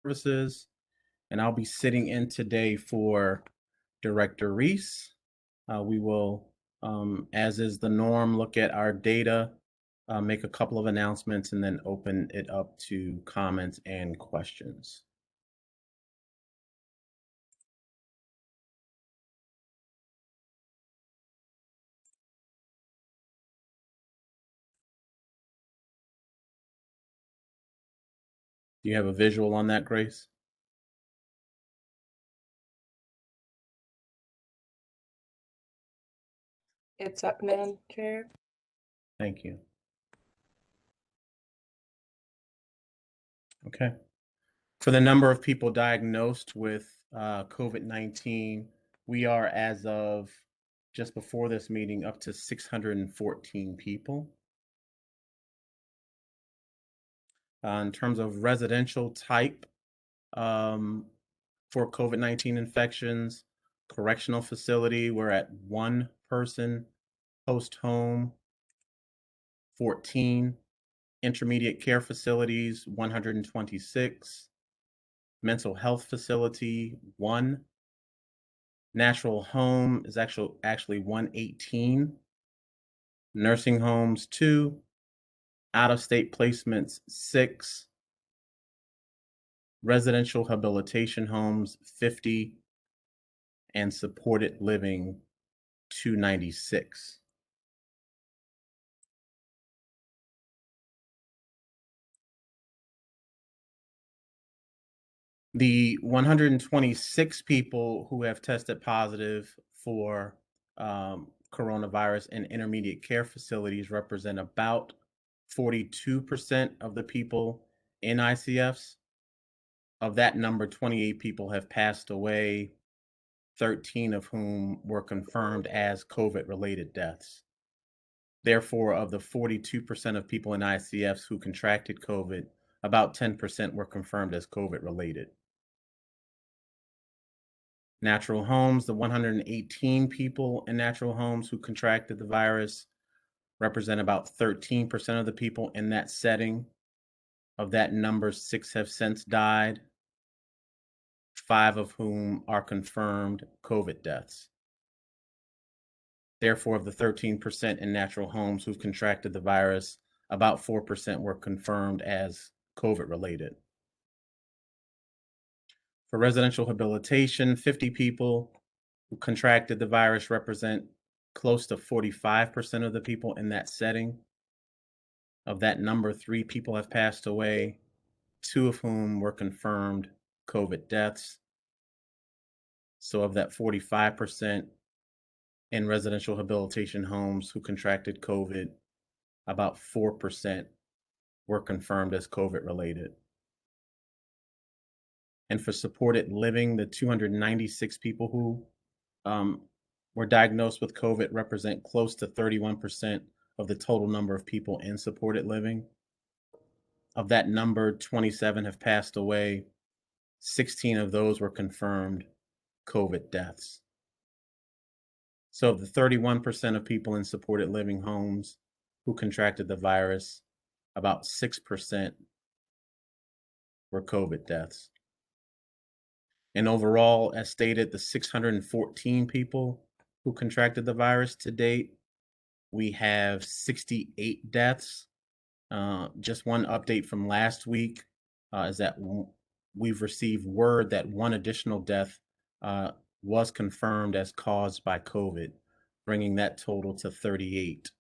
Services, and I'll be sitting in today for Director Reese. We will, as is the norm, look at our data, make a couple of announcements, and then open it up to comments and questions. Do you have a visual on that, Grace? It's up, Madam Chair. Thank you. Okay. For the number of people diagnosed with COVID-19, we are, as of just before this meeting, up to 614 people. In terms of residential type, for COVID-19 infections, correctional facility, we're at 1 person, post home, 14, intermediate care facilities, 126, mental health facility, 1, natural home is actually 118, nursing homes, 2, out-of-state placements, 6, residential habilitation homes, 50, and supported living, 296. The 126 people who have tested positive for coronavirus in intermediate care facilities represent about 42% of the people in ICFs. Of that number, 28 people have passed away, 13 of whom were confirmed as COVID-related deaths. Therefore, of the 42% of people in ICFs who contracted COVID, about 10% were confirmed as COVID-related. Natural homes, the 118 people in natural homes who contracted the virus represent about 13% of the people in that setting. Of that number, 6 have since died, 5 of whom are confirmed COVID deaths. Therefore, of the 13% in natural homes who've contracted the virus, about 4% were confirmed as COVID-related. For residential habilitation, 50 people who contracted the virus represent close to 45% of the people in that setting. Of that number, 3 people have passed away, 2 of whom were confirmed COVID deaths. So of that 45% in residential habilitation homes who contracted COVID, about 4% were confirmed as COVID-related. And for supported living, the 296 people who were diagnosed with COVID represent close to 31% of the total number of people in supported living. Of that number, 27 have passed away. 16 of those were confirmed COVID deaths. So of the 31% of people in supported living homes who contracted the virus, about 6% were COVID deaths. And overall, as stated, the 614 people who contracted the virus to date, we have 68 deaths. Just one update from last week is that we've received word that 1 additional death was confirmed as caused by COVID, bringing that total to 38.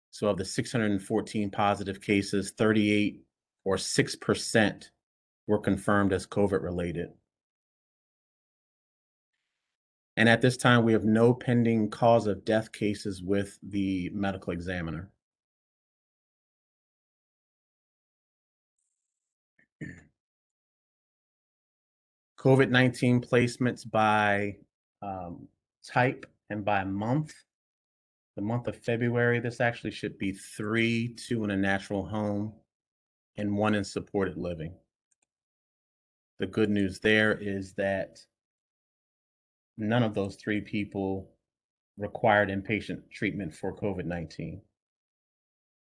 So of the 614 positive cases, 38 or 6% were confirmed as COVID-related. And at this time, we have no pending cause of death cases with the medical examiner. COVID-19 placements by type and by month. The month of February, this actually should be 3, 2 in a natural home, and 1 in supported living. The good news there is that none of those 3 people required inpatient treatment for COVID-19.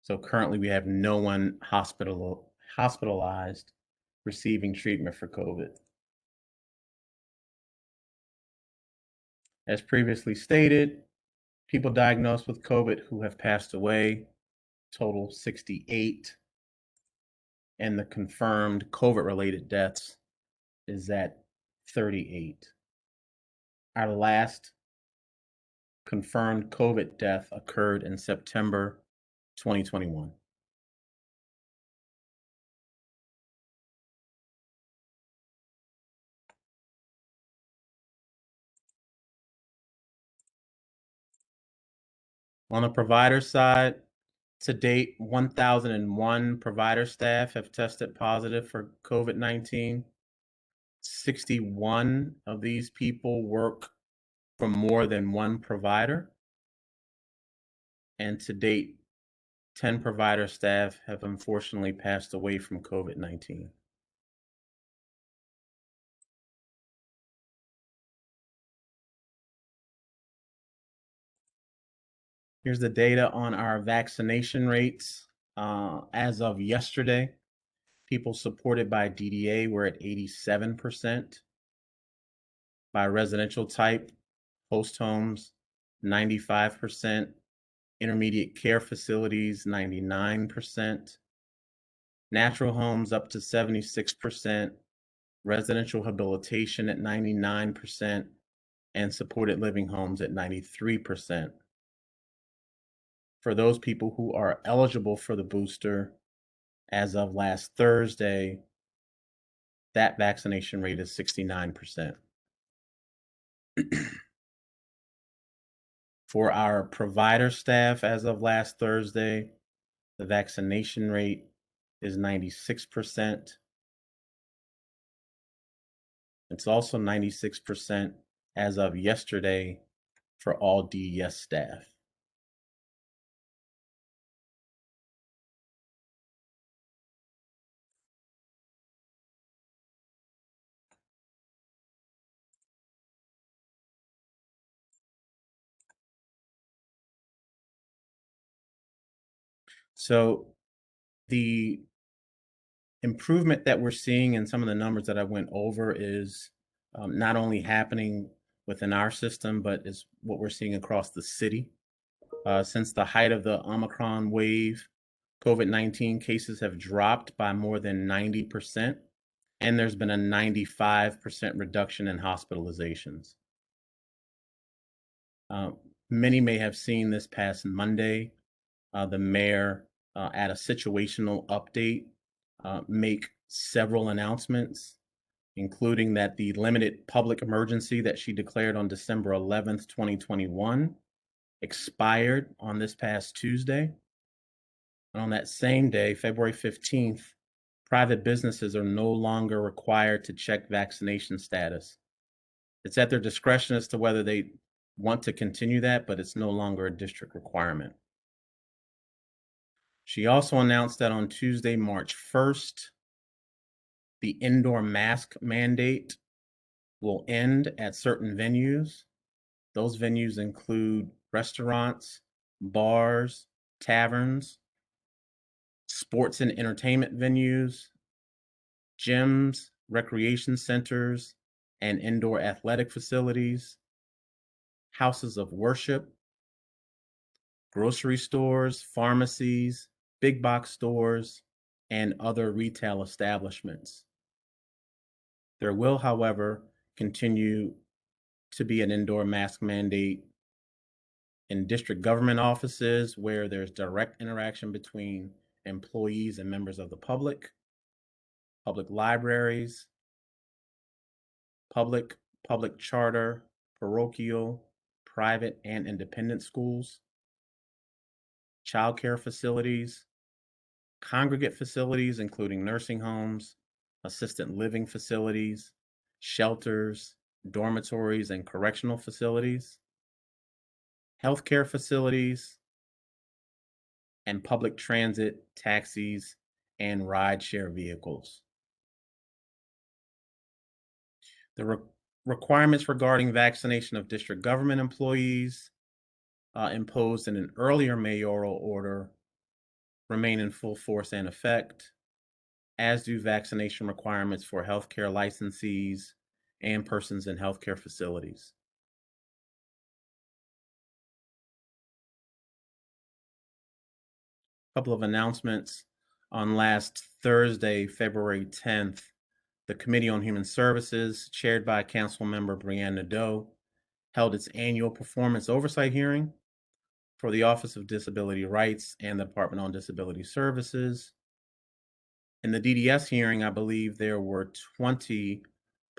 So currently we have no one hospitalized receiving treatment for COVID. As previously stated, people diagnosed with COVID who have passed away total 68, and the confirmed COVID-related deaths is at 38. Our last confirmed COVID death occurred in September 2021. On the provider side, to date, 1,001 provider staff have tested positive for COVID-19. 61 of these people work for more than one provider. And to date, 10 provider staff have unfortunately passed away from COVID-19. Here's the data on our vaccination rates. As of yesterday, people supported by DDA were at 87%. By residential type, host homes, 95%, intermediate care facilities, 99%, natural homes up to 76%, residential habilitation at 99%, and supported living homes at 93%. For those people who are eligible for the booster, as of last Thursday, that vaccination rate is 69%. For our provider staff, as of last Thursday, the vaccination rate is 96%. It's also 96% as of yesterday for all DDS staff. So the improvement that we're seeing in some of the numbers that I went over is not only happening within our system, but is what we're seeing across the city. Since the height of the Omicron wave, COVID-19 cases have dropped by more than 90%, and there's been a 95% reduction in hospitalizations. Many may have seen this past Monday, the mayor at a situational update make several announcements, including that the limited public emergency that she declared on December 11th, 2021, expired on this past Tuesday. And on that same day, February 15th, private businesses are no longer required to check vaccination status. It's at their discretion as to whether they want to continue that, but it's no longer a district requirement. She also announced that on Tuesday, March 1st, the indoor mask mandate will end at certain venues. Those venues include restaurants, bars, taverns, sports and entertainment venues, gyms, recreation centers, and indoor athletic facilities, houses of worship, grocery stores, pharmacies, big box stores, and other retail establishments. There will, however, continue to be an indoor mask mandate in district government offices where there's direct interaction between employees and members of the public libraries, public charter, parochial, private, and independent schools, childcare facilities, congregate facilities, including nursing homes, assisted living facilities, shelters, dormitories, and correctional facilities, healthcare facilities, and public transit, taxis, and rideshare vehicles. The requirements regarding vaccination of district government employees imposed in an earlier mayoral order remain in full force and effect. as do vaccination requirements for healthcare licensees and persons in healthcare facilities. Couple of announcements. On last Thursday, February 10th, the Committee on Human Services, chaired by Council Member Brianne Nadeau, held its annual performance oversight hearing for the Office of Disability Rights and the Department on Disability Services. In the DDS hearing, I believe there were 20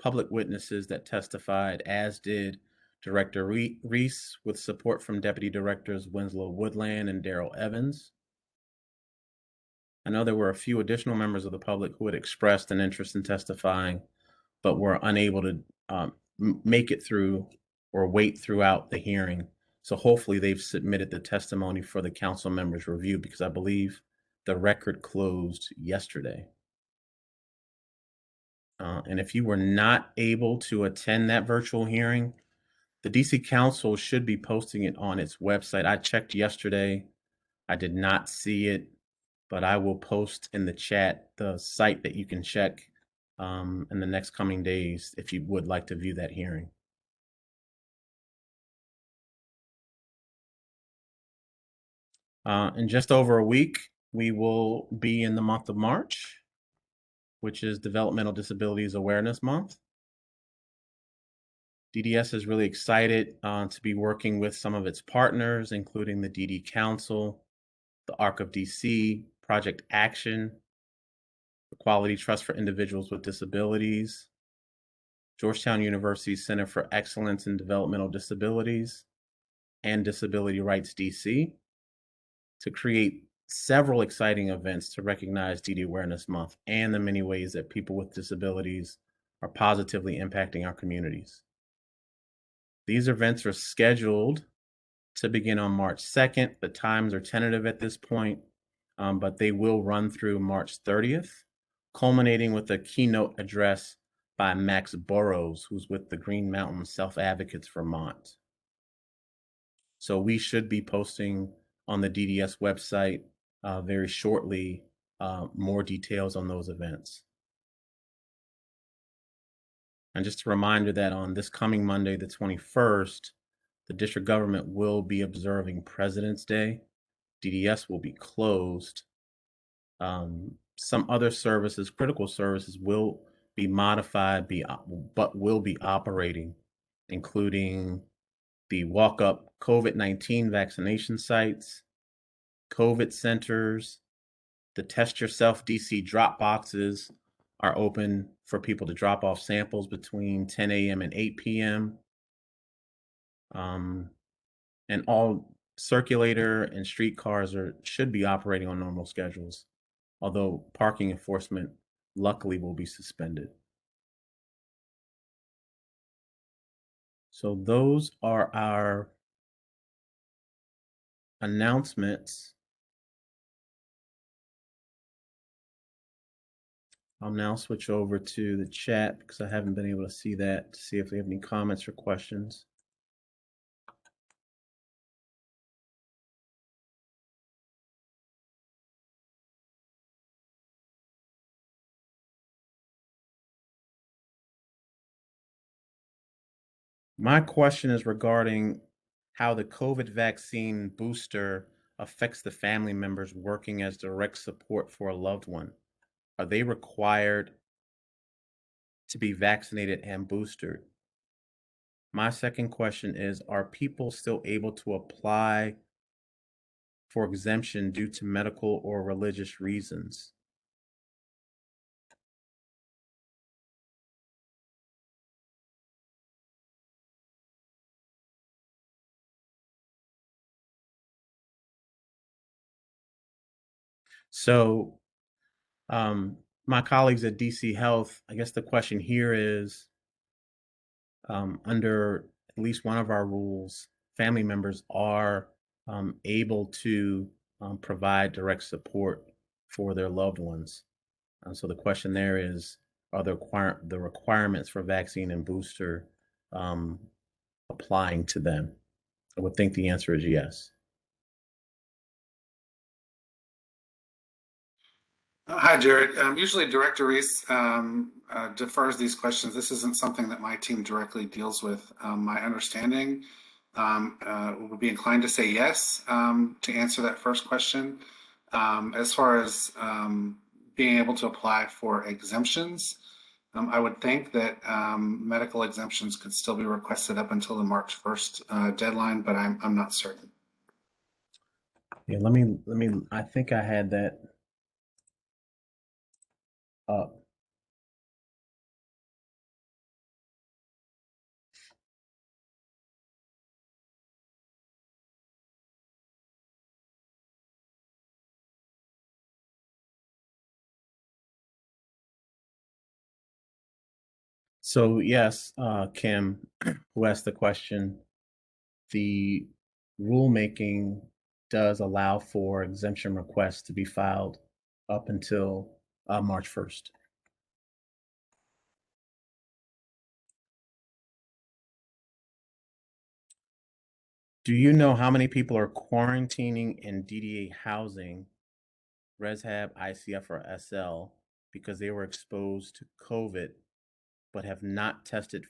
public witnesses that testified, as did Director Reese, with support from Deputy Directors Winslow Woodland and Daryl Evans. I know there were a few additional members of the public who had expressed an interest in testifying, but were unable to make it through or wait throughout the hearing. So hopefully they've submitted the testimony for the council members' review, because I believe the record closed yesterday. And if you were not able to attend that virtual hearing, the DC Council should be posting it on its website. I checked yesterday. I did not see it, but I will post in the chat the site that you can check in the next coming days if you would like to view that hearing. In just over a week, we will be in the month of March, which is Developmental Disabilities Awareness Month. DDS is really excited to be working with some of its partners, including the DD Council, the ARC of DC, Project Action, the Quality Trust for Individuals with Disabilities, Georgetown University Center for Excellence in Developmental Disabilities, and Disability Rights DC, to create several exciting events to recognize DD Awareness Month and the many ways that people with disabilities are positively impacting our communities. These events are scheduled to begin on March 2nd. The times are tentative at this point, but they will run through March 30th, culminating with a keynote address by Max Burrows, who's with the Green Mountain Self Advocates Vermont. So we should be posting on the DDS website very shortly more details on those events. And just a reminder that on this coming Monday, the 21st, the district government will be observing President's Day. DDS will be closed. Some other services, critical services, will be modified, but will be operating, including the walk-up COVID-19 vaccination sites, COVID centers, the Test Yourself DC drop boxes are open for people to drop off samples between 10 a.m. and 8 p.m. And all circulator and street cars should be operating on normal schedules, although parking enforcement luckily will be suspended. So those are our announcements. I'll now switch over to the chat because I haven't been able to see that, to see if we have any comments or questions. My question is regarding how the COVID vaccine booster affects the family members working as direct support for a loved one. Are they required to be vaccinated and boosted? My second question is, are people still able to apply for exemption due to medical or religious reasons? So, my colleagues at DC Health, I guess the question here is, under at least one of our rules, family members are able to provide direct support for their loved ones. So the question there is, are the requirements for vaccine and booster applying to them? I would think the answer is yes. Hi, Jared. Usually Director Reese defers these questions. This isn't something that my team directly deals with. My understanding would be inclined to say yes to answer that first question. As far as being able to apply for exemptions, I would think that medical exemptions could still be requested up until the March 1st deadline, but I'm not certain. Yeah, let me. I think I had that up. So yes, Kim, who asked the question, the rulemaking does allow for exemption requests to be filed up until March 1st. Do you know how many people are quarantining in DDA housing, ResHab, ICF, or SL because they were exposed to COVID but have not tested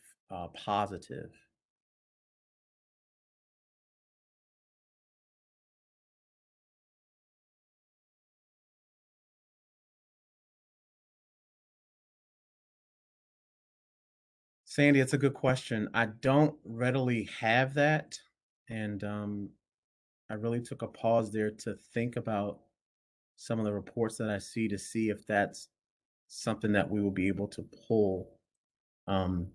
positive? Sandy, it's a good question. I don't readily have that. And I really took a pause there to think about some of the reports that I see to see if that's something that we will be able to pull. Um,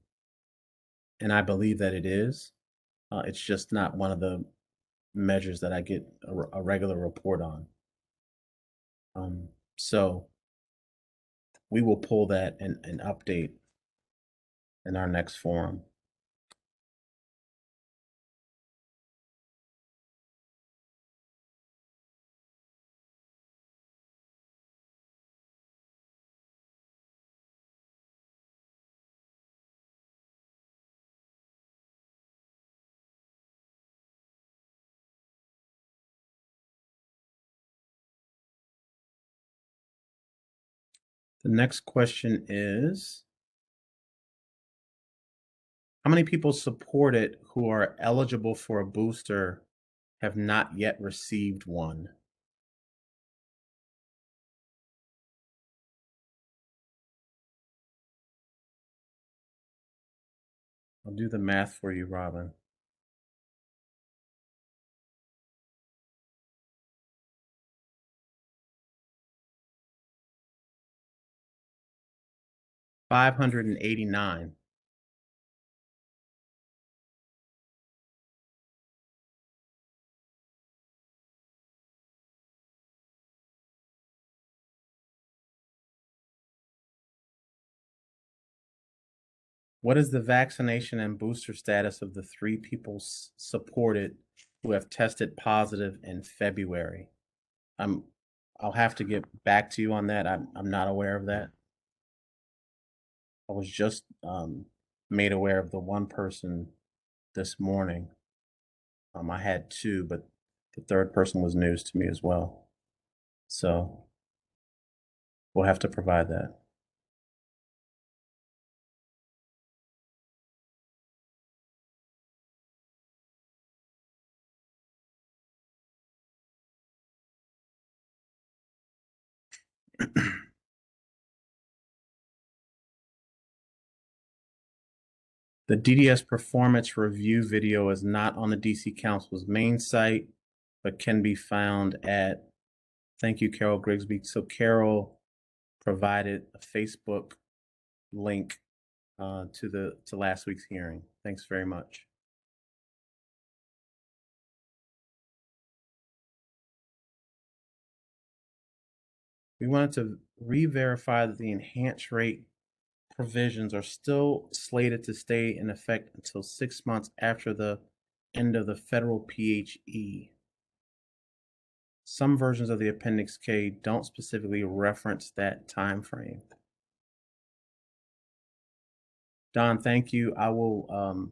and I believe that it is. It's just not one of the measures that I get a regular report on. So we will pull that and update in our next forum. The next question is, how many people supported who are eligible for a booster have not yet received one? I'll do the math for you, Robin. 589. What is the vaccination and booster status of the three people supported who have tested positive in February? I'll have to get back to you on that. I'm not aware of that. I was just made aware of the one person this morning. I had two, but the third person was news to me as well. So we'll have to provide that. The DDS performance review video is not on the DC Council's main site, but can be found at, thank you, Carol Grigsby. So Carol provided a Facebook link to last week's hearing. Thanks very much. We wanted to re-verify that the enhanced rate provisions are still slated to stay in effect until 6 months after the end of the federal PHE. Some versions of the Appendix K don't specifically reference that time frame. Don, thank you. I will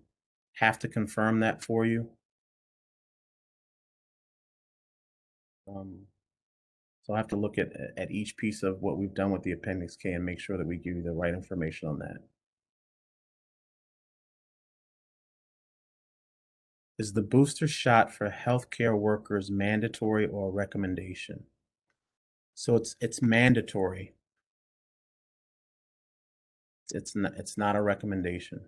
have to confirm that for you. So I have to look at each piece of what we've done with the Appendix K and make sure that we give you the right information on that. Is the booster shot for healthcare workers mandatory or a recommendation? So it's mandatory. It's not a recommendation.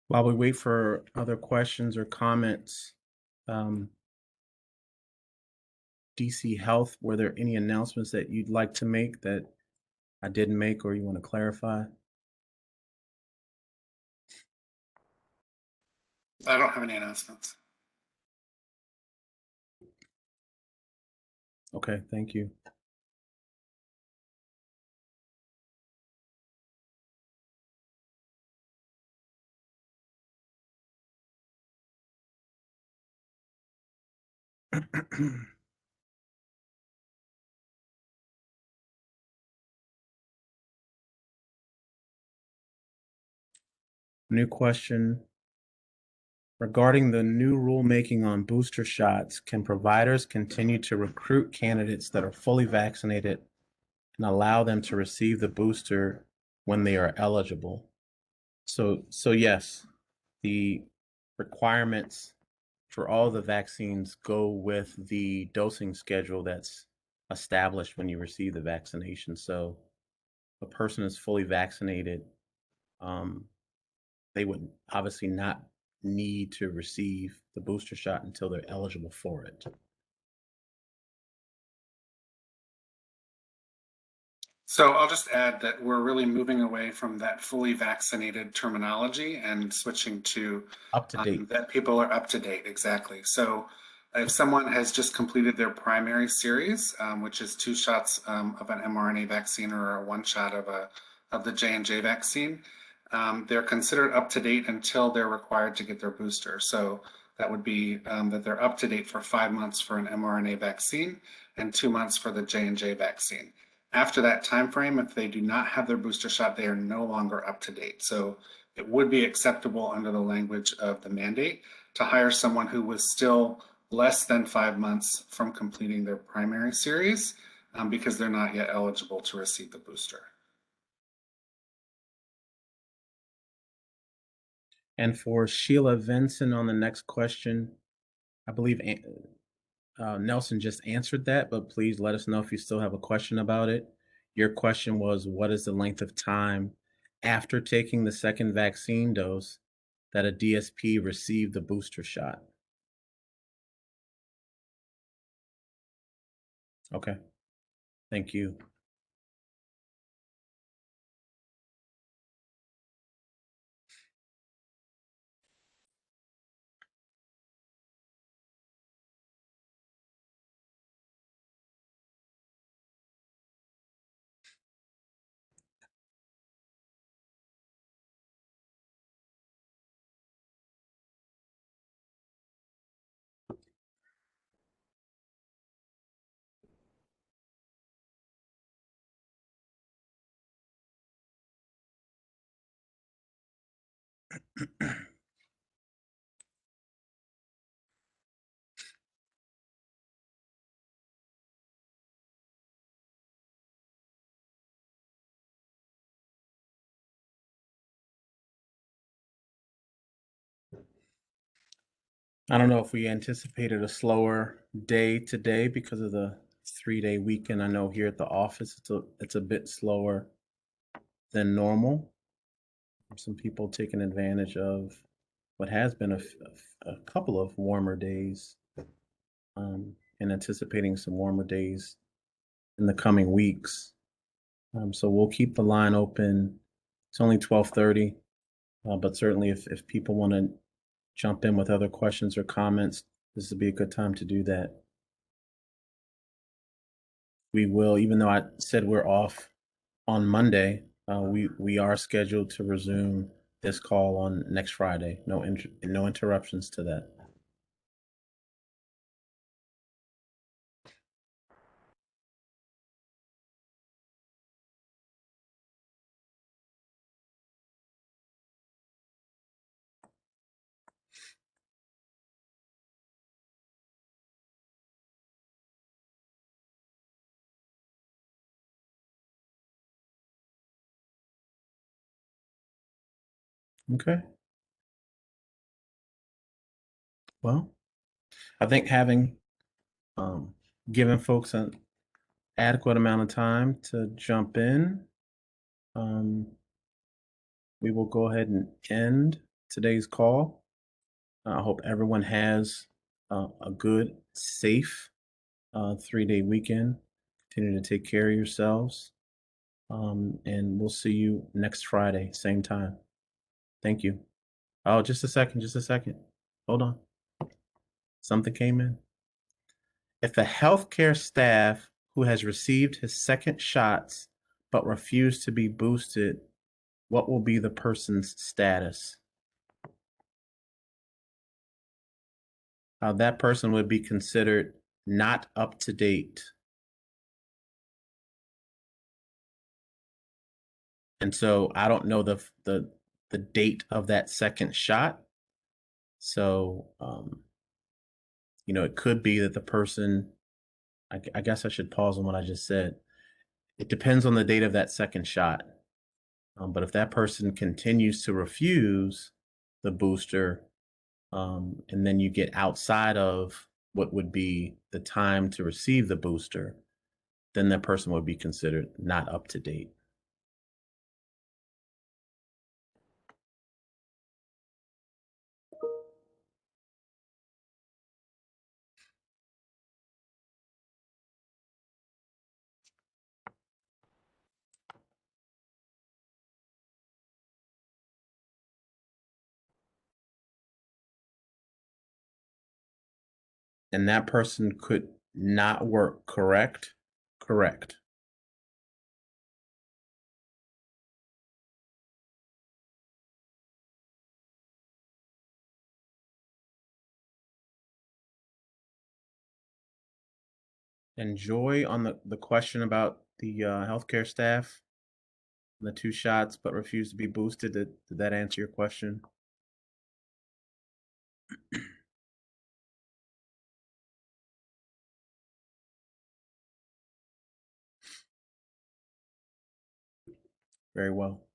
While we wait for other questions or comments, DC Health, were there any announcements that you'd like to make that I didn't make or you want to clarify? I don't have any announcements. Okay, thank you. New question. Regarding the new rulemaking on booster shots, can providers continue to recruit candidates that are fully vaccinated and allow them to receive the booster when they are eligible? So yes, the requirements for all the vaccines go with the dosing schedule that's established when you receive the vaccination. So a person is fully vaccinated, they would obviously not need to receive the booster shot until they're eligible for it. So I'll just add that we're really moving away from that fully vaccinated terminology and switching to Up to date. that people are up to date. Exactly. So if someone has just completed their primary series, which is 2 shots of an mRNA vaccine or 1 shot of the J&J vaccine, they're considered up to date until they're required to get their booster. So that would be that they're up to date for 5 months for an mRNA vaccine and 2 months for the J&J vaccine. After that time frame, if they do not have their booster shot, they are no longer up to date. So it would be acceptable under the language of the mandate to hire someone who was still less than 5 months from completing their primary series because they're not yet eligible to receive the booster. And for Sheila Vinson on the next question, I believe Nelson just answered that, but please let us know if you still have a question about it. Your question was, what is the length of time after taking the second vaccine dose that a DSP received the booster shot? Okay, thank you. I don't know if we anticipated a slower day today because of the 3-day weekend. I know here at the office it's a bit slower than normal. Some people taking advantage of what has been a couple of warmer days, and anticipating some warmer days in the coming weeks. So we'll keep the line open. It's only 12:30, but certainly if people want to jump in with other questions or comments, this would be a good time to do that. We will, even though I said we're off on Monday, we are scheduled to resume this call on next Friday. No interruptions to that. Okay. Well, I think having given folks an adequate amount of time to jump in, um, we will go ahead and end today's call. I hope everyone has a good, safe 3-day weekend. Continue to take care of yourselves. And we'll see you next Friday, same time. Thank you. Oh, just a second, just a second. Hold on. Something came in. If a healthcare staff who has received his second shots but refused to be boosted, what will be the person's status? That person would be considered not up to date. And so I don't know the date of that second shot. So it could be that the person, I guess I should pause on what I just said. It depends on the date of that second shot. But if that person continues to refuse the booster, and then you get outside of what would be the time to receive the booster, then that person would be considered not up to date. And that person could not work, correct? Correct. And Joy, on the question about the healthcare staff, the 2 shots but refused to be boosted, did that answer your question? Very well.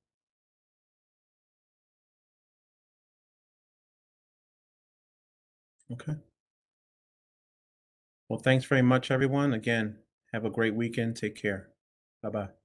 Okay. Well, thanks very much, everyone. Again, have a great weekend. Take care. Bye-bye.